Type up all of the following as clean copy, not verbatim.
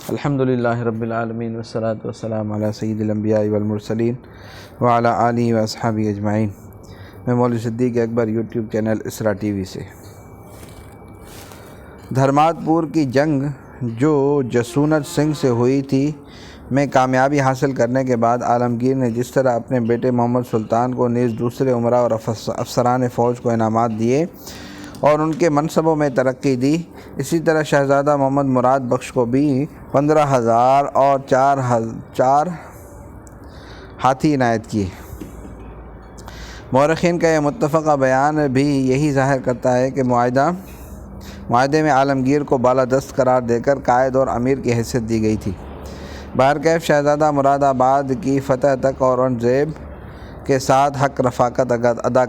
الحمدللہ رب العالمین والصلاة والسلام علی سید الانبیاء والمرسلین وعلی آلہ واصحابہ اجمعین۔ میں مولوی صدیق اکبر یوٹیوب چینل اسرا ٹی وی سے۔ دھرمات پور کی جنگ جو جسونت سنگھ سے ہوئی تھی میں کامیابی حاصل کرنے کے بعد عالمگیر نے جس طرح اپنے بیٹے محمد سلطان کو نیز دوسرے امراء اور افسران فوج کو انعامات دیے اور ان کے منصبوں میں ترقی دی، اسی طرح شہزادہ محمد مراد بخش کو بھی 15,000 اور 4 ہاتھی عنایت کیے۔ مورخین کا یہ متفقہ بیان بھی یہی ظاہر کرتا ہے کہ معاہدے میں عالمگیر کو بالادست قرار دے کر قائد اور امیر کی حیثیت دی گئی تھی۔ بہرکیف شہزادہ مراد آباد کی فتح تک اورنگزیب کے ساتھ حق رفاقت ادا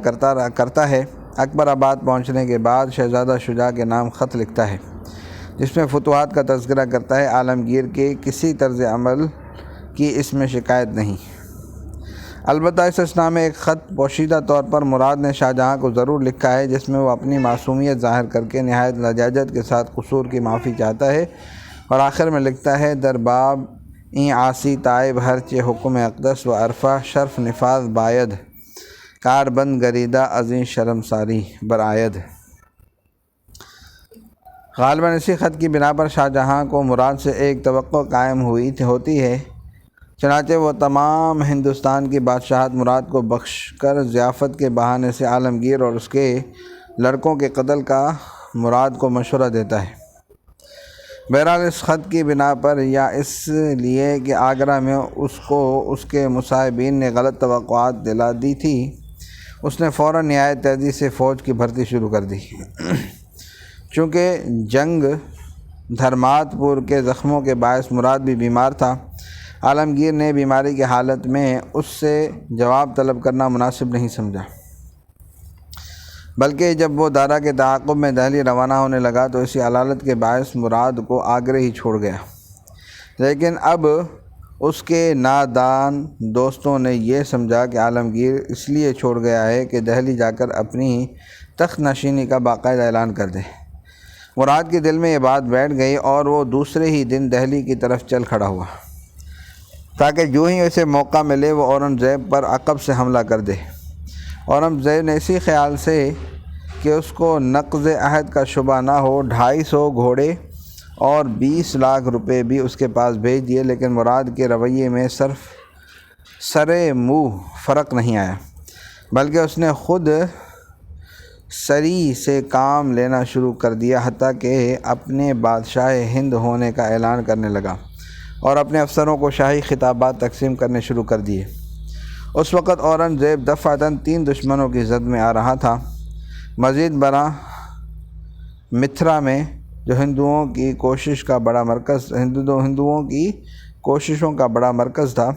کرتا ہے۔ اکبر آباد پہنچنے کے بعد شہزادہ شجاع کے نام خط لکھتا ہے جس میں فتوحات کا تذکرہ کرتا ہے۔ عالمگیر کے کسی طرز عمل کی اس میں شکایت نہیں، البتہ اس اثناء میں ایک خط پوشیدہ طور پر مراد نے شاہ جہاں کو ضرور لکھا ہے جس میں وہ اپنی معصومیت ظاہر کر کے نہایت لجاجت کے ساتھ قصور کی معافی چاہتا ہے اور آخر میں لکھتا ہے: در باب این عاصی تائب ہرچہ حکم اقدس و عرفہ شرف نفاذ باید کار بند گریدہ ازیں شرمساری برآید۔ غالباً اسی خط کی بنا پر شاہ جہاں کو مراد سے ایک توقع قائم ہوتی ہے، چنانچہ وہ تمام ہندوستان کی بادشاہت مراد کو بخش کر ضیافت کے بہانے سے عالمگیر اور اس کے لڑکوں کے قتل کا مراد کو مشورہ دیتا ہے۔ بہرحال اس خط کی بنا پر یا اس لیے کہ آگرہ میں اس کو اس کے مصاحبین نے غلط توقعات دلا دی تھی، اس نے فوراً نہایت تیزی سے فوج کی بھرتی شروع کر دی۔ چونکہ جنگ دھرمات پور کے زخموں کے باعث مراد بھی بیمار تھا، عالمگیر نے بیماری کی حالت میں اس سے جواب طلب کرنا مناسب نہیں سمجھا، بلکہ جب وہ دارا کے تعاقب میں دہلی روانہ ہونے لگا تو اسی علالت کے باعث مراد کو آگرہ ہی چھوڑ گیا۔ لیکن اب اس کے نادان دوستوں نے یہ سمجھا کہ عالمگیر اس لیے چھوڑ گیا ہے کہ دہلی جا کر اپنی تخت نشینی کا باقاعدہ اعلان کر دے۔ مراد کے دل میں یہ بات بیٹھ گئی اور وہ دوسرے ہی دن دہلی کی طرف چل کھڑا ہوا تاکہ جو ہی اسے موقع ملے وہ اورنگزیب پر عقب سے حملہ کر دے۔ اورنگزیب نے اسی خیال سے کہ اس کو نقض عہد کا شبہ نہ ہو 250 گھوڑے اور 20 لاکھ روپے بھی اس کے پاس بھیج دیے، لیکن مراد کے رویے میں سرے منہ فرق نہیں آیا، بلکہ اس نے خود سری سے کام لینا شروع کر دیا، حتیٰ کہ اپنے بادشاہ ہند ہونے کا اعلان کرنے لگا اور اپنے افسروں کو شاہی خطابات تقسیم کرنے شروع کر دیے۔ اس وقت اورنگزیب دفعتاً 3 دشمنوں کی زد میں آ رہا تھا۔ مزید برآں متھرا میں جو ہندوؤں کی کوششوں کا بڑا مرکز تھا،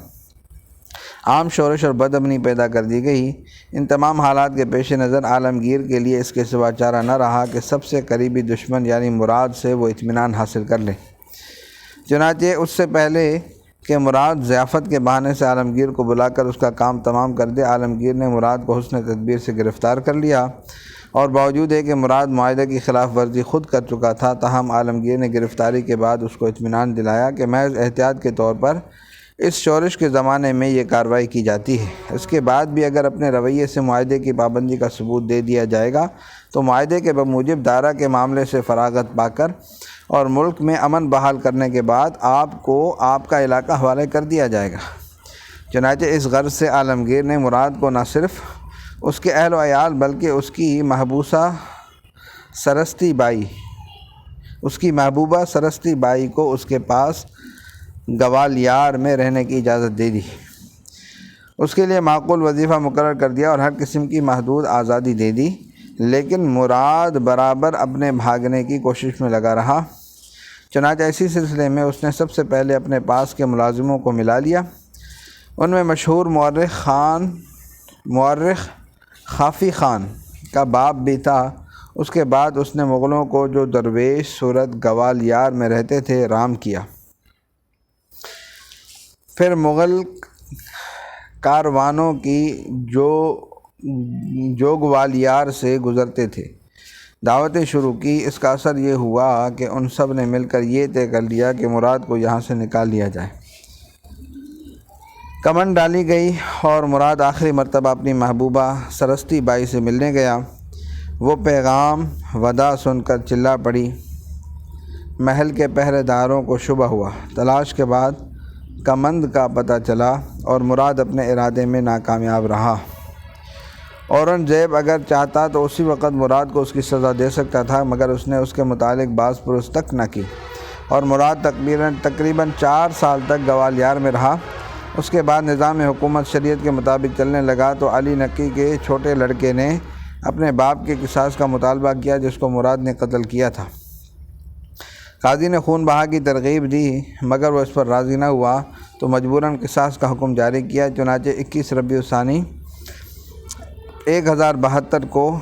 عام شورش اور بدامنی پیدا کر دی گئی۔ ان تمام حالات کے پیش نظر عالمگیر کے لیے اس کے سوا چارہ نہ رہا کہ سب سے قریبی دشمن یعنی مراد سے وہ اطمینان حاصل کر لے۔ چنانچہ اس سے پہلے کہ مراد ضیافت کے بہانے سے عالمگیر کو بلا کر اس کا کام تمام کر دے، عالمگیر نے مراد کو حسن تدبیر سے گرفتار کر لیا، اور باوجود ہے کہ مراد معاہدے کی خلاف ورزی خود کر چکا تھا، تاہم عالمگیر نے گرفتاری کے بعد اس کو اطمینان دلایا کہ محض احتیاط کے طور پر اس شورش کے زمانے میں یہ کارروائی کی جاتی ہے۔ اس کے بعد بھی اگر اپنے رویے سے معاہدے کی پابندی کا ثبوت دے دیا جائے گا تو معاہدے کے بموجب دارا کے معاملے سے فراغت پا کر اور ملک میں امن بحال کرنے کے بعد آپ کو آپ کا علاقہ حوالے کر دیا جائے گا۔ چنانچہ اس غرض سے عالمگیر نے مراد کو نہ صرف اس کے اہل و عیال بلکہ اس کی محبوبہ سرستی بائی کو اس کے پاس گوالیار میں رہنے کی اجازت دے دی، اس کے لیے معقول وظیفہ مقرر کر دیا اور ہر قسم کی محدود آزادی دے دی، لیکن مراد برابر اپنے بھاگنے کی کوشش میں لگا رہا۔ چنانچہ اسی سلسلے میں اس نے سب سے پہلے اپنے پاس کے ملازموں کو ملا لیا۔ ان میں مشہور مورخ خافی خان کا باپ بھی تھا۔ اس کے بعد اس نے مغلوں کو جو درویش صورت گوالیار میں رہتے تھے رام کیا، پھر مغل کاروانوں کی جو گوالیار سے گزرتے تھے دعوتیں شروع کی۔ اس کا اثر یہ ہوا کہ ان سب نے مل کر یہ طے کر لیا کہ مراد کو یہاں سے نکال لیا جائے۔ کمند ڈالی گئی اور مراد آخری مرتبہ اپنی محبوبہ سرستی بائی سے ملنے گیا۔ وہ پیغام وداع سن کر چلا پڑی۔ محل کے پہرے داروں کو شبہ ہوا۔ تلاش کے بعد کمند کا پتہ چلا اور مراد اپنے ارادے میں ناکامیاب رہا۔ اورنگزیب اگر چاہتا تو اسی وقت مراد کو اس کی سزا دے سکتا تھا، مگر اس نے اس کے متعلق باز پرس تک نہ کی اور مراد تقریباً 4 سال تک گوالیار میں رہا۔ اس کے بعد نظام حکومت شریعت کے مطابق چلنے لگا تو علی نقی کے چھوٹے لڑکے نے اپنے باپ کے قصاص کا مطالبہ کیا جس کو مراد نے قتل کیا تھا۔ قاضی نے خون بہا کی ترغیب دی مگر وہ اس پر راضی نہ ہوا تو مجبوراً قصاص کا حکم جاری کیا۔ چنانچہ 21 ربیع الثانی 1072 کو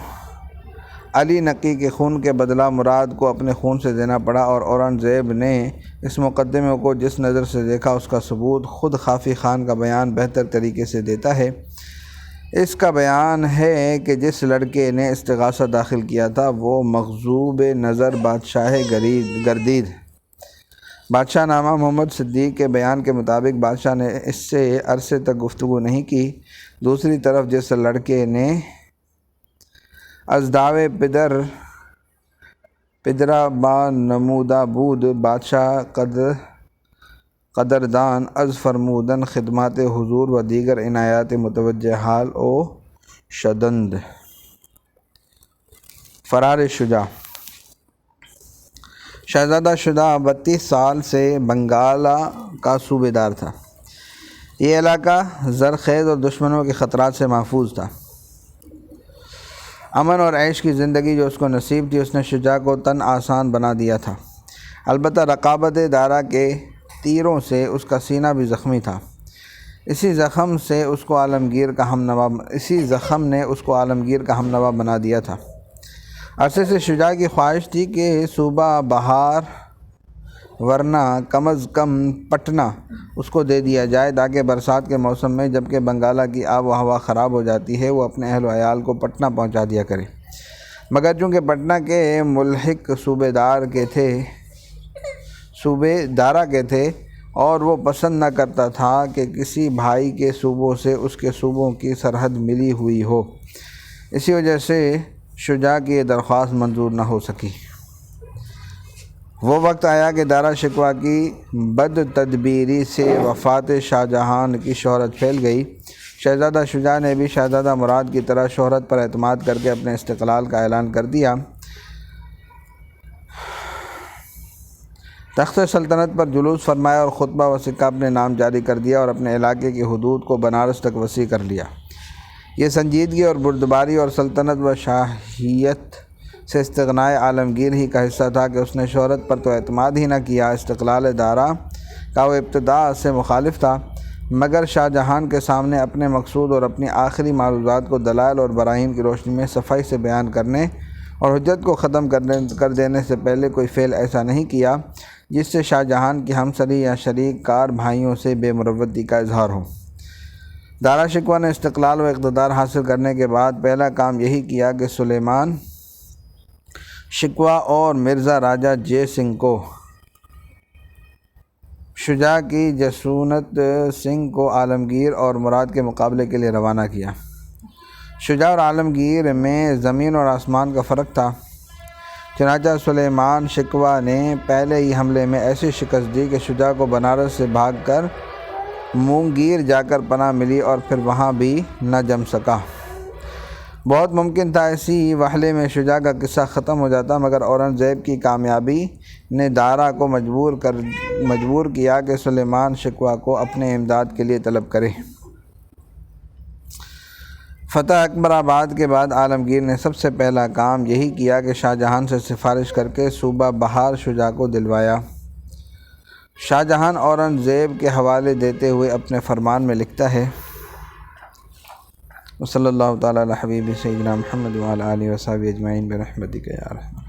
علی نقی کے خون کے بدلہ مراد کو اپنے خون سے دینا پڑا، اور اورنگزیب نے اس مقدمے کو جس نظر سے دیکھا اس کا ثبوت خود خافی خان کا بیان بہتر طریقے سے دیتا ہے۔ اس کا بیان ہے کہ جس لڑکے نے استغاثہ داخل کیا تھا وہ مغضوب نظر بادشاہ گردید۔ بادشاہ نامہ محمد صدیق کے بیان کے مطابق بادشاہ نے اس سے عرصے تک گفتگو نہیں کی۔ دوسری طرف جس لڑکے نے از دعوے پدرا با نمودہ بود بادشاہ قدردان از فرمودن خدمات حضور و دیگر عنایات متوجہ حال او شدند۔ فرار شجاع۔ شہزادہ شجاع 32 سال سے بنگالہ کا صوبے دار تھا۔ یہ علاقہ زرخیز اور دشمنوں کے خطرات سے محفوظ تھا۔ امن اور عیش کی زندگی جو اس کو نصیب تھی اس نے شجاع کو تن آسان بنا دیا تھا، البتہ رقابت دارا کے تیروں سے اس کا سینہ بھی زخمی تھا۔ اسی زخم نے اس کو عالمگیر کا ہمنوا بنا دیا تھا۔ عرصے سے شجاع کی خواہش تھی کہ صوبہ بہار ورنہ کم از کم پٹنہ اس کو دے دیا جائے تاکہ برسات کے موسم میں جبکہ بنگالہ کی آب و ہوا خراب ہو جاتی ہے وہ اپنے اہل و عیال کو پٹنہ پہنچا دیا کرے، مگر چونکہ پٹنہ کے ملحق صوبے دارا کے تھے اور وہ پسند نہ کرتا تھا کہ کسی بھائی کے صوبوں سے اس کے صوبوں کی سرحد ملی ہوئی ہو، اسی وجہ سے شجاع کی یہ درخواست منظور نہ ہو سکی۔ وہ وقت آیا کہ دارا شکوہ کی بد تدبیری سے وفات شاہ جہان کی شہرت پھیل گئی۔ شہزادہ شجاع نے بھی شہزادہ مراد کی طرح شہرت پر اعتماد کر کے اپنے استقلال کا اعلان کر دیا۔ تخت سلطنت پر جلوس فرمایا اور خطبہ و سکہ اپنے نام جاری کر دیا اور اپنے علاقے کی حدود کو بنارس تک وسیع کر لیا۔ یہ سنجیدگی اور بردباری اور سلطنت و شاہیت سے استغنائے عالمگیر ہی کا حصہ تھا کہ اس نے شہرت پر تو اعتماد ہی نہ کیا، استقلال دارا کا وہ ابتداء سے مخالف تھا، مگر شاہ جہان کے سامنے اپنے مقصود اور اپنی آخری معروضات کو دلائل اور براہین کی روشنی میں صفائی سے بیان کرنے اور حجت کو ختم کر دینے سے پہلے کوئی فعل ایسا نہیں کیا جس سے شاہ جہان کی ہمسری یا شریک کار بھائیوں سے بے مروتی کا اظہار ہو۔ دارا شکوہ نے استقلال و اقتدار حاصل کرنے کے بعد پہلا کام یہی کیا کہ سلیمان شکوہ اور مرزا راجہ جے سنگھ کو شجاع کی جسونت سنگھ کو عالمگیر اور مراد کے مقابلے کے لیے روانہ کیا۔ شجاع اور عالمگیر میں زمین اور آسمان کا فرق تھا، چنانچہ سلیمان شکوہ نے پہلے ہی حملے میں ایسی شکست دی کہ شجاع کو بنارس سے بھاگ کر مونگیر جا کر پناہ ملی اور پھر وہاں بھی نہ جم سکا۔ بہت ممکن تھا اسی وہلے میں شجاع کا قصہ ختم ہو جاتا، مگر اورنگزیب کی کامیابی نے دارا کو مجبور کیا کہ سلیمان شکوہ کو اپنے امداد کے لیے طلب کرے۔ فتح اکبر آباد کے بعد عالمگیر نے سب سے پہلا کام یہی کیا کہ شاہ جہان سے سفارش کر کے صوبہ بہار شجاع کو دلوایا۔ شاہ جہان اورنگزیب کے حوالے دیتے ہوئے اپنے فرمان میں لکھتا ہے: وصلی اللہ تعالی علی حبیب سیدنا محمد وعلی آلہ وصحبہ اجمعین برحمتک یا ارحم۔